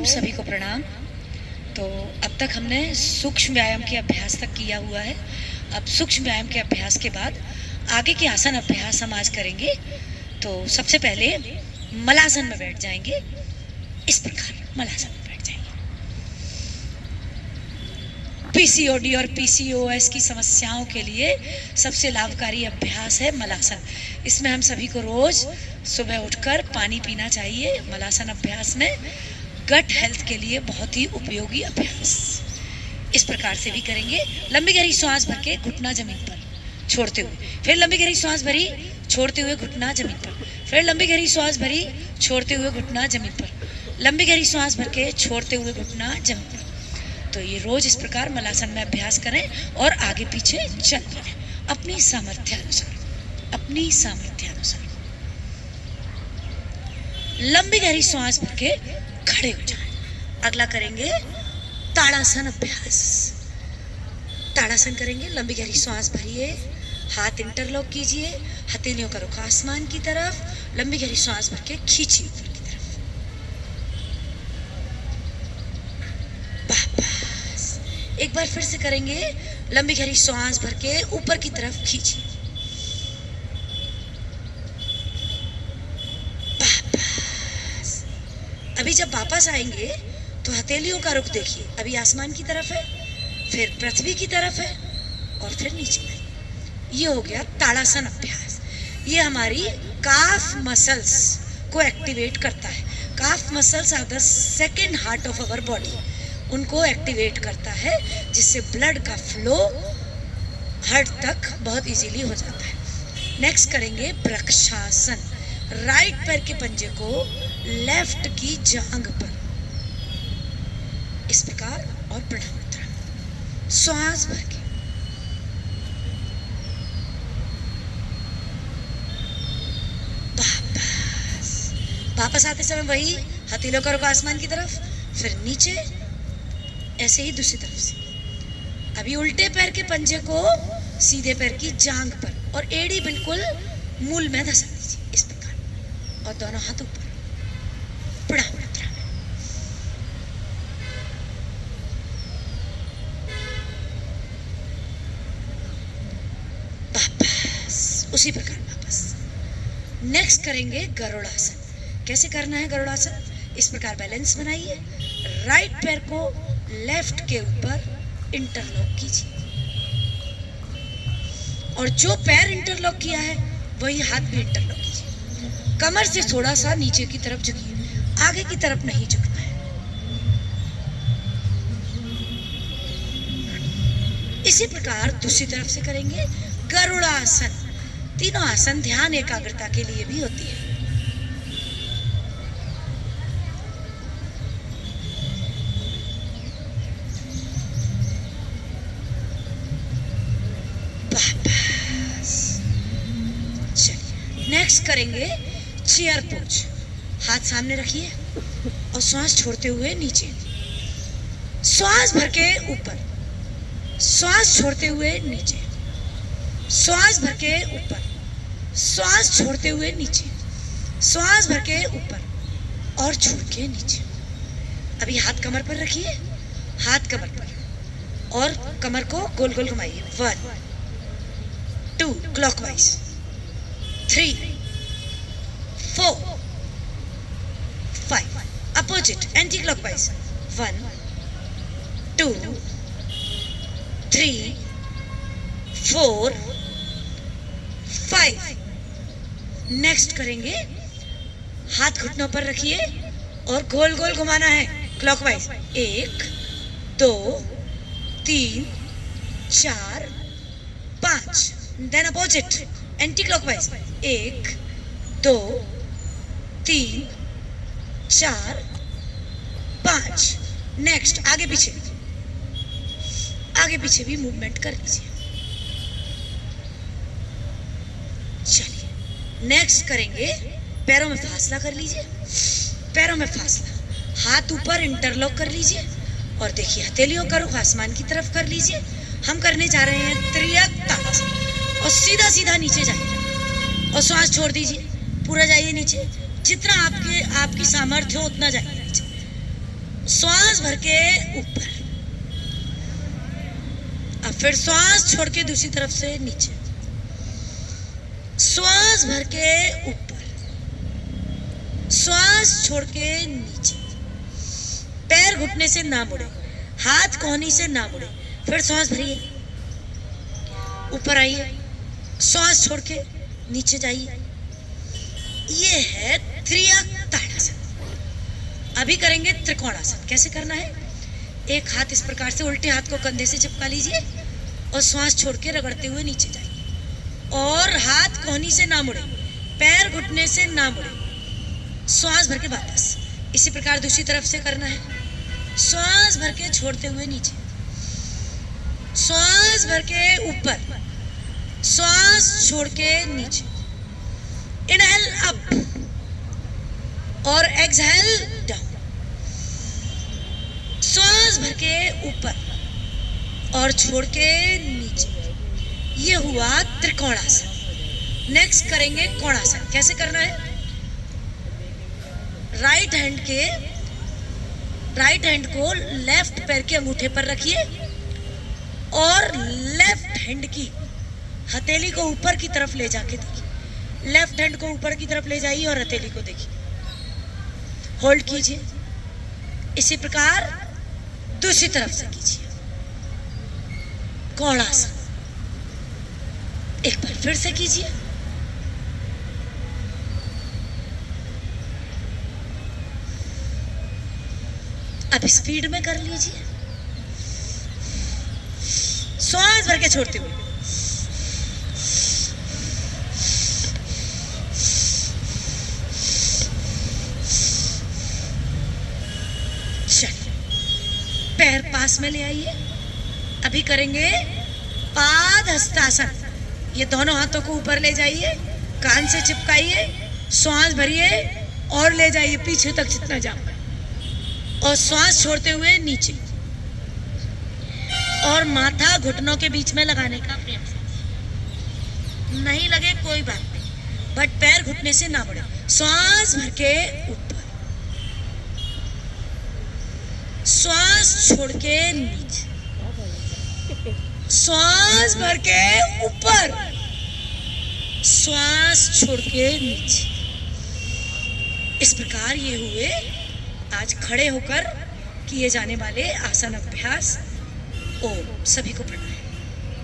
ओम सभी को प्रणाम। तो अब तक हमने सूक्ष्म व्यायाम के अभ्यास तक किया हुआ है। अब सूक्ष्म व्यायाम के अभ्यास के बाद आगे के आसन अभ्यास हम आज करेंगे। तो सबसे पहले मलासन में बैठ जाएंगे। इस प्रकार मलासन में बैठ जाएंगे। पीसीओडी और पीसीओएस की समस्याओं के लिए सबसे लाभकारी अभ्यास है मलासन। इसमें हम सभी को रोज सुबह उठकर पानी पीना चाहिए। मलासन अभ्यास में गट हेल्थ के लिए बहुत ही उपयोगी अभ्यास। इस प्रकार से भी करेंगे। लंबी गहरी सांस भर के घुटना जमीन पर छोड़ते हुए, फिर लंबी गहरी सांस भरी, छोड़ते हुए घुटना जमीन पर, फिर लंबी गहरी सांस भरी, छोड़ते हुए घुटना जमीन पर, लंबी गहरी सांस भर के छोड़ते हुए घुटना जमीन पर। तो ये रोज इस प्रकार मलासन में अभ्यास करें और आगे पीछे चलते रहें अपनी सामर्थ्य अनुसार, अपनी सामर्थ्य अनुसार। लंबी गहरी सांस भर के खड़े हो जाएं। अगला करेंगे ताड़ासन अभ्यास। ताड़ासन करेंगे। लंबी गहरी सांस भरिए, हाथ इंटरलॉक कीजिए, हथेलियों का रुख आसमान की तरफ, लंबी गहरी सांस भर के खींचिए ऊपर की तरफ। बस एक बार फिर से करेंगे। लंबी गहरी सांस भर के ऊपर की तरफ खींचिए। अभी जब वापस आएंगे तो हथेलियों का रुख देखिए। अभी आसमान की तरफ है, फिर पृथ्वी की तरफ है और फिर नीचे है। ये हो गया ताड़ासन अभ्यास। ये हमारी काफ मसल्स को एक्टिवेट करता है। Calf muscles are the second heart of our body. उनको एक्टिवेट करता है जिससे ब्लड का फ्लो हार्ट तक बहुत इजीली हो जाता है। नेक्स्ट करेंगे वृक्षासन। राइट पैर के पंजे को लेफ्ट की जांघ पर इस प्रकार और प्रणाम मुद्रा। सांस भर के वापस आते समय वही हथेलियों का रुख आसमान की तरफ, फिर नीचे, ऐसे ही दूसरी तरफ से। अभी उल्टे पैर के पंजे को सीधे पैर की जांघ पर और एड़ी बिल्कुल मूल में धसा दीजिए इस प्रकार और दोनों हाथ ऊपर प्रणाम मुद्रा में। वापस उसी प्रकार वापस। नेक्स्ट करेंगे गरुड़ासन। कैसे करना है गरुड़ासन? इस प्रकार बैलेंस बनाइए। राइट पैर को लेफ्ट के ऊपर इंटरलॉक कीजिए और जो पैर इंटरलॉक किया है वही हाथ भी इंटरलॉक कीजिए। कमर से थोड़ा सा नीचे की तरफ झुकिए, आगे की तरफ नहीं झुकना है। इसी प्रकार दूसरी तरफ से करेंगे गरुड़ासन। तीनों आसन ध्यान एकाग्रता के लिए भी होती है। नेक्स्ट करेंगे चेयर पोज। हाथ सामने रखिए और श्वास छोड़ते हुए नीचे, श्वास भर के ऊपर, श्वास छोड़ते हुए नीचे, श्वास भर के ऊपर, श्वास छोड़ते हुए नीचे, श्वास भर के ऊपर और छोड़ के नीचे। अभी हाथ कमर पर रखिए, हाथ कमर पर और कमर को गोल गोल घुमाइए। 1 2 clockwise, 3 4 5 opposite anti clockwise. 1 2 3 4 5। Next करेंगे हाथ घुटनों पर रखिए और गोल गोल घुमाना है clockwise. 1 2 3 4 5। Then opposite anti clockwise. 1 2 3 4 5। Next आगे पीछे, आगे पीछे भी मूवमेंट कर लीजिए। चलिए नेक्स्ट करेंगे पैरों में फासला कर लीजिए। पैरों में फासला, हाथ ऊपर इंटरलॉक कर लीजिए और देखिए हथेलियों का रुख आसमान की तरफ कर लीजिए। हम करने जा रहे हैं त्रियक ताड़ासन और सीधा सीधा नीचे जाइए और श्वास छोड़ दीजिए। पूरा जाइए नीचे, जितना आपकी सामर्थ्य हो उतना जाइए नीचे। श्वास भर के ऊपर, अब फिर श्वास छोड़ के दूसरी तरफ से नीचे, श्वास भर के ऊपर, श्वास छोड़ के नीचे, पैर घुटने से ना मुड़े, हाथ कोहनी से ना मुड़े, फिर श्वास भरिए, ऊपर आइए, श्वास छोड़ के नीचे जाइए। ये है त्रियाताड़ासन। अभी करेंगे त्रिकोणासन। कैसे करना है? एक हाथ इस प्रकार से उल्टे हाथ को कंधे से चिपका लीजिए और श्वास छोड़ के रगड़ते हुए नीचे जाइए और हाथ कोहनी से ना मुड़े, पैर घुटने से ना मुड़े, श्वास भर के वापस। इसी प्रकार दूसरी तरफ से करना है। श्वास भर के छोड़ते हुए नीचे, श्वास भर के ऊपर, श्वास छोड़ के नीचे, इनहेल अप और एक्सहेल डाउन, श्वास भर के ऊपर और छोड़ के नीचे। ये हुआ त्रिकोणासन। नेक्स्ट करेंगे कोणासन। कैसे करना है? राइट हैंड को लेफ्ट पैर के अंगूठे पर रखिए और लेफ्ट हैंड की हथेली को ऊपर की तरफ ले जाके देखिए। लेफ्ट हैंड को ऊपर की तरफ ले जाइए और हथेली को देखिए, होल्ड कीजिए। इसी प्रकार दूसरी तरफ से कीजिए कोणासन। एक बार फिर से कीजिए। अब स्पीड में कर लीजिए, श्वास भर के छोड़ते हुए। चलिए, पैर पास में ले आइए। अभी करेंगे पादहस्तासन। ये दोनों हाथों को ऊपर ले जाइए, कान से चिपकाइए, श्वास भरिए और ले जाइए पीछे तक जितना जाए और श्वास छोड़ते हुए नीचे और माथा घुटनों के बीच में लगाने का प्रयास। नहीं लगे कोई बात नहीं, बट पैर घुटने से ना बढ़े। श्वास भर के ऊपर, श्वास छोड़ के नीचे, श्वास भर के ऊपर, श्वास छोड़ के नीचे। इस प्रकार ये हुए आज खड़े होकर किए जाने वाले आसन अभ्यास। ओम। सभी को प्रणाम।